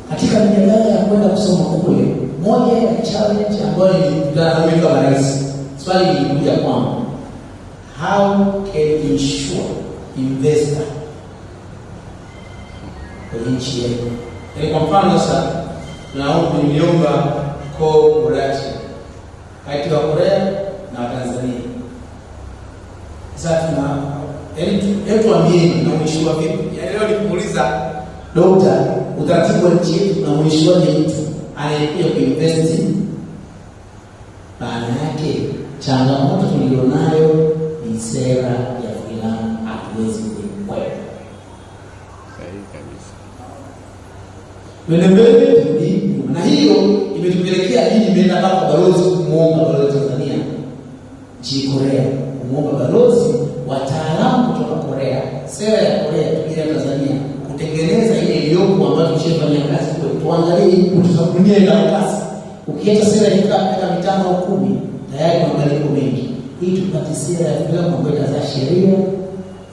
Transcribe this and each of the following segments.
katika mijadala ya kwenda kusoma kule, moja ya challenge ambayo nilikutana kama rais, swali lilikuja kwangu, how can we ensure investor kwenye nchi yetu? Kwa mfano sasa niliomba co-production kati ya Korea na Tanzania. Sasa tuambie na mwisho wake. Leo nikuuliza Dokta, utaratibu wa nchi yetu na mwisho wake mtu anayekuja kuinvest, maana yake changamoto tulionayo ni sera ya filamu hatuwezi kuikwepa. Sahihi kabisa. Mbele na hiyo imetupelekea nini? Imeenda mpaka balozi kumuomba balozi Tanzania nchini Korea, kumuomba balozi wataalamu kutoka Korea, sera ya Korea kuja Tanzania kutengeneza ile iliyopo ambayo tushafanya kazi kwa tuangalie tutakunia ile kasi. Ukiacha sera hii kama mitano au 10 tayari mabadiliko mengi. Hii tupate sera ya filamu ambayo itazaa sheria,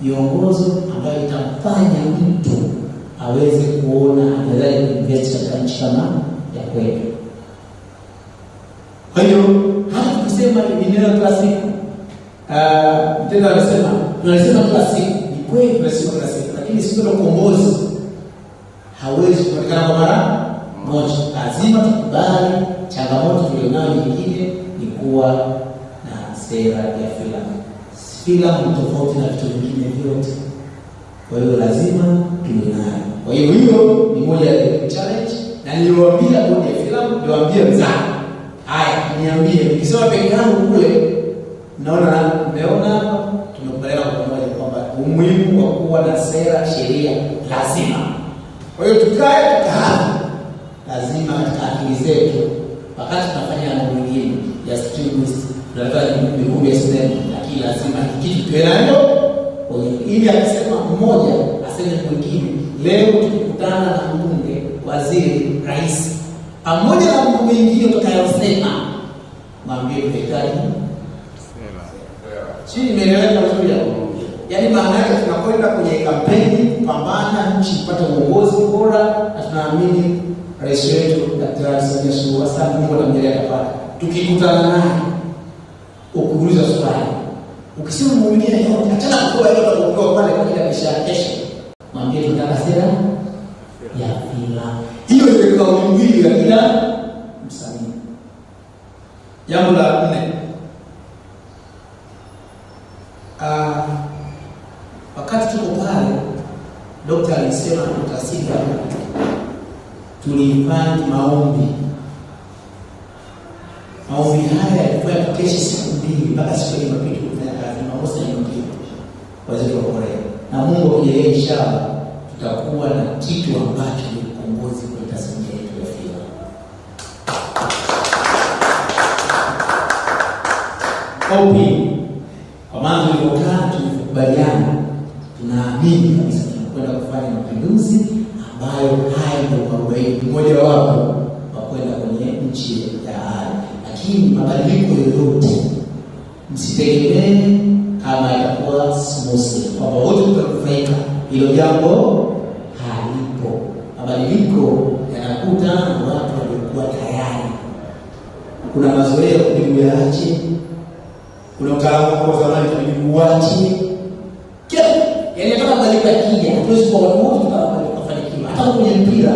viongozo ambayo itamfanya mtu aweze kuona anaweza kuinvest katika nchi kama ya kwetu. Kwa hiyo hata kusema ni neno kila siku, mtenda anasema tunasema kila siku, ni kweli tunasema kila siku, lakini sisi ndio ukombozi hawezi kupatikana kwa mara moja. Lazima tukubali changamoto tulionayo nyingine ni kuwa na sera ya filamu. Filamu tofauti na vitu vingine vyote. Kwa hiyo lazima tuwe nayo. Kwa hiyo ni moja ya challenge, na niliwaambia bodi ya filamu, niliwaambia mzaa. Haya, niambie nikisema peke yangu kule, mmeona hapa tumekubaliana kwa pamoja kwamba umuhimu wa kuwa na sera, sheria lazima. Kwa hiyo tukae lazima katika akili zetu wakati tunafanya mambo mengine ya streaming, tunataka mikumbi ya sinema, lakini lazima kitu tuwe nayo. Kwa hiyo ili akisema mmoja aseme mwingine. Leo tukikutana na mbunge, waziri, rais, pamoja na mambo mengine tutakayosema, mwambie tunahitaji sisi nimeeleweka vizuri hapo. Yaani maana yake tunakwenda kwenye kampeni kupambana nchi ipate uongozi bora, na tunaamini rais wetu Daktari Samia Suluhu Hassan Mungu anamjalia atapata. Tukikutana naye ukuuliza swali, ukisema mwingine yote achana kwa hiyo kwa pale kwa ajili ya maisha kesho, mwambie tunataka sera ya filamu. Hiyo ndio kauli mbiu ya kila msanii. Jambo la 4, wakati tuko pale Dokta alisema tutasika, tulifanya maombi haya yalikuwa kesho siku 2 mpaka siku ya Jumapili kufanya kazi maosa ya Jumapili waziri wa Korea, na Mungu akijalia inshallah tutakuwa na kitu ambacho ni ukombozi kwa tasnia yetu ya filamu. Kwa maana tulikubaliana, tunaamini kabisa tunakwenda kufanya mapinduzi ambayo haya ndio 40 mmoja wapo wa kwenda kwenye nchi ya ahadi. Lakini mabadiliko yoyote msitegemee kama itakuwa smooth kwamba wote tutakufaika. Hilo jambo halipo. Mabadiliko yanakuta na watu waliokuwa tayari. Kuna mazoea kuliache, kuna utaalamu kwa zamani tuliuache. Yaani kama mabadiliko yakija, hatuwezi kwa watu wote tukafanikiwa. Hata kwenye mpira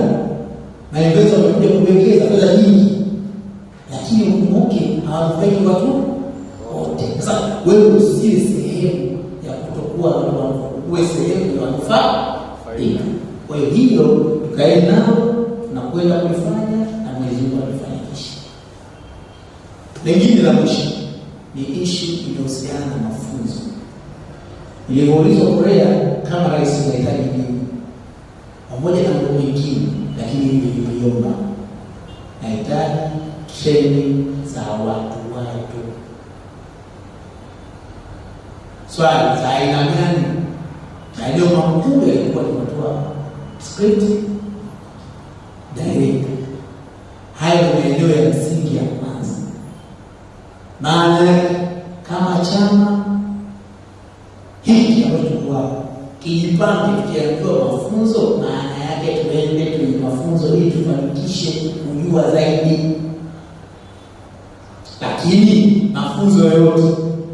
na investor wamekuja kuwekeza fedha nyingi, lakini ukumbuke hawafaidi watu wote. Sasa wewe usiwe sehemu ya kutokuwa uwe sehemu ya manufaa. Kwa hiyo tukaenda nao tunakwenda kulifanya na Mwenyezi Mungu atufanikishe. Lingine la mwisho ni issue inayohusiana na mafunzo. Niliulizwa Korea kama rais anahitaji nini, pamoja na mambo mengine, lakini niliomba nahitaji training za watu. Swali za aina gani? Na ndio makubwa yalikuwa ni kutoa script direct. Hayo ni maeneo ya msingi ya kwanza. Maana kama chama hiki ambacho kwa kijipange kikianzia mafunzo, maana yake tuende kwenye mafunzo ili ili tufanikishe kujua zaidi. Lakini mafunzo yote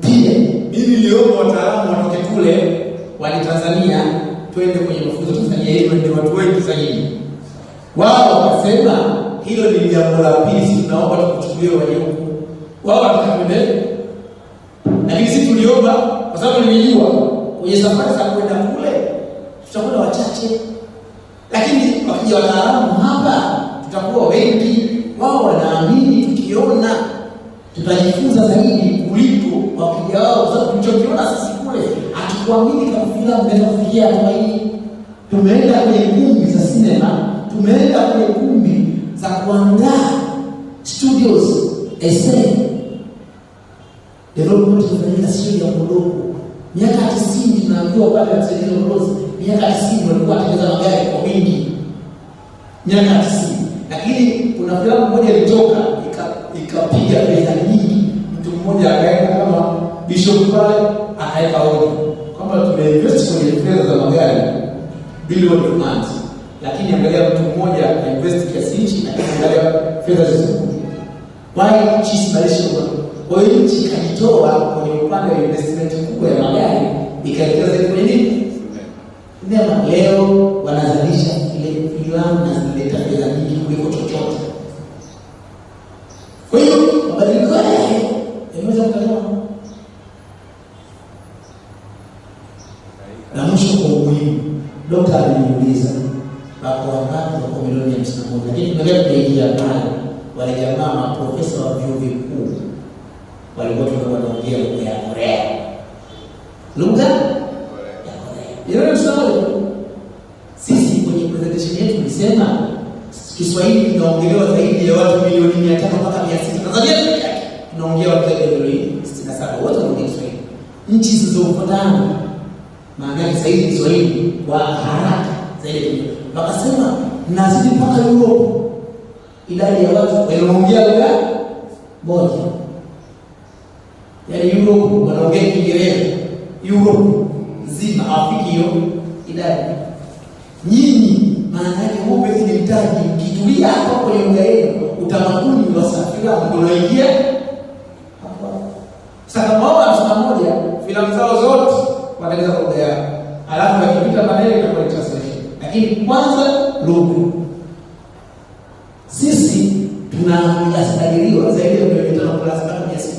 pia mimi niliomba wataalamu watoke kule wa Tanzania twende kwenye mafunzo Tanzania ili ndio watu wengi zaidi. Wao wakasema hilo ni jambo la pili, tunaomba tukuchukulie waje huko. Wao watakwenda. Lakini sisi tuliomba kwa sababu nilijua kwenye safari za kwenda kule tutakuwa wachache. Lakini wakija wataalamu hapa tutakuwa wengi. Wao wanaamini tukiona tutajifunza zaidi kuliko wakija wao, kwa sababu tulichokiona sisi kule hatukuamini kama filamu inaweza kufikia hatua hii. Tumeenda kwenye kumbi za sinema, tumeenda kwenye kumbi za kuandaa studios, essay development of sio ya mdogo. Miaka 90 tunaambiwa pale kusaidia uongozi, miaka 90 walikuwa watengeneza magari kwa wingi. Miaka 90. Lakini kuna filamu moja ilitoka ikapiga pesa nyingi. Mtu mmoja akaenda kama Bishop pale akaweka hoja kama tumeinvest kwenye fedha za magari bilioni funds, lakini angalia mtu mmoja akainvest kiasi hichi na angalia fedha zilizokuja. Why nchi balisho? Kwa hiyo nchi ikajitoa kwenye upande wa investment kubwa ya magari ikaelekeza kwenye nini? Ndio leo wanazalisha ile filamu na zinaleta fedha nyingi kuliko chochote. Kwa hiyo mabadiliko haya yanaweza kutolewa. Na mwisho kwa umuhimu, Dr. aliniuliza wako wangapi kwa milioni 51, lakini tunataka kuingia pale wale jamaa maprofesa wa vyuo vikuu walikuwa wanaongea lugha ya Korea. Lugha ya Korea. Yeye sawa. Sisi kwenye presentation yetu tulisema Kiswahili kinaongelewa zaidi ya watu milioni 500 mpaka 600. Tanzania pekee yake tunaongea watu zaidi ya milioni 67 wote wanaongea Kiswahili. Nchi zilizofuatana maana yake zaidi Kiswahili kwa haraka zaidi. Wakasema nazidi mpaka Europe idadi ya watu wanaongea lugha moja. Yaani Europe wanaongea Kiingereza. Europe nzima afiki hiyo idadi. Nyinyi maana yake ngombe ni mtaji, kitulia hapa kwenye lugha yenu, utamaduni wa safira unaingia hapa. Sasa mmoja mmoja filamu zao zote wanaeleza lugha yao. Alafu yakipita maneno itakuwa translation. Lakini kwanza lugha. Sisi tunastadiliwa zaidi ya milioni 5 plus mpaka 600.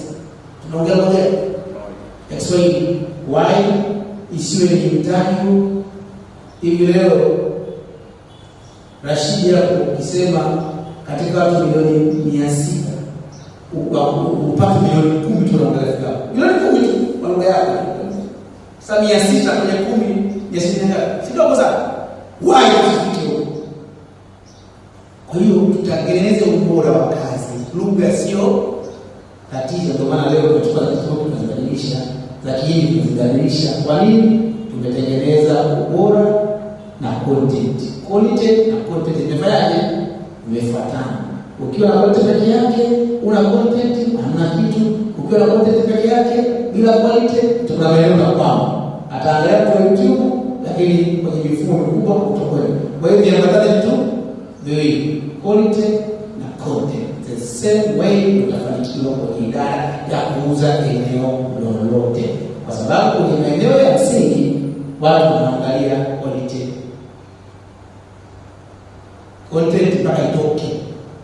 Tunaongea lugha ya Kiswahili. Why isiwe ni mtaji? Hivi leo Rashidi hapo ukisema katika watu milioni 600 upate milioni 10 tu unaangalia filamu. Milioni 10 tu kwa lugha yako. Sasa 600 kwenye 10 ya shilingi si dogo sana. Why hiyo? Kwa hiyo tutatengeneza ubora wa kazi. Lugha sio tatizo, ndio maana leo tunachukua kitu tunazibadilisha, lakini tunazibadilisha kwa nini? Tumetengeneza ubora na content. Quality na content zimefanyaje? Zimefuatana. Ukiwa na content peke yake, una content, hamna kitu. Ukiwa na content peke yake bila quality, tunaelewa kwamba ataangalia kwa YouTube lakini kwenye mifumo mikubwa kutoka. Kwa hiyo viambatane vitu viwili, quality na content. The same way utafanikiwa kwenye idara ya kuuza eneo lolote. Kwa sababu kwenye maeneo ya msingi watu wanaangalia quality. Content mpaka itoke,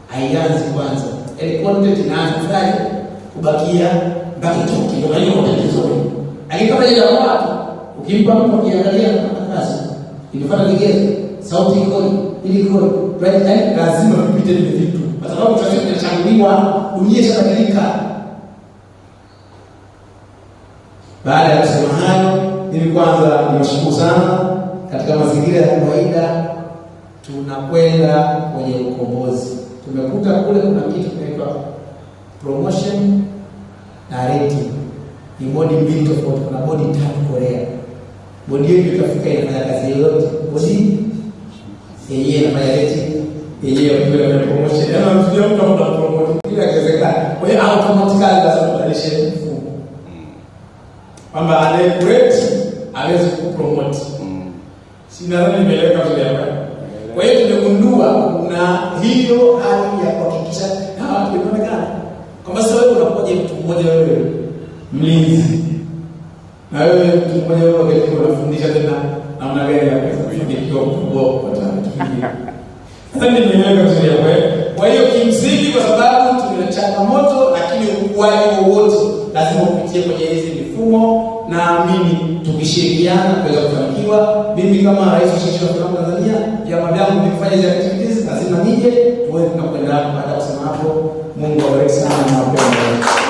haianzi kwanza. Ile content inaanza fulani kubakia mpaka itoke. Ndio hiyo content nzuri. Lakini kama ile watu ukimpa mtu akiangalia kazi, inafuata vigezo, sauti iko ili iko right, lazima tupite vile vitu. Kwa sababu tunachanganywa, dunia inabadilika. Baada ya kusema hayo, mimi kwanza niwashukuru sana. Katika mazingira ya kawaida tunakwenda kwenye ukombozi. Tumekuta kule kuna kitu kinaitwa promotion na rating. Ni bodi mbili tofauti, kuna bodi 3 Korea. Bodi yetu itafika inafanya kazi yote. Bodi yenyewe inafanya rating, yenyewe inafanya promotion. Yaani mtu yote kama promote kila kiwezekana. Kwa hiyo automatically lazima tubadilishe mfumo. Kwamba anayekurate hawezi kupromote. Sina nani nimeleka vile hapa. Kwa hiyo tumegundua kuna hiyo hali ya kuhakikisha na watu wanaonekana. Kama sasa wewe unakuja mtu mmoja wewe mlinzi. Na wewe mtu mmoja wewe wakati unafundisha tena namna gani ya kufanikiwa mkubwa kupata kitu kingine. Sasa nimeeleweka vizuri hapo. Kwa hiyo kimsingi kwa sababu tuna changamoto, lakini ukuaji wowote lazima upitie kwenye hizi mifumo, naamini tukishirikiana kuweza kufanikiwa. Mimi kama rais wa shirikisho la filamu Tanzania, vyama vyangu vikifanya hizo activities lazima nije tuweze kuendelea kupata kusema hapo. Mungu awabariki sana na wapende.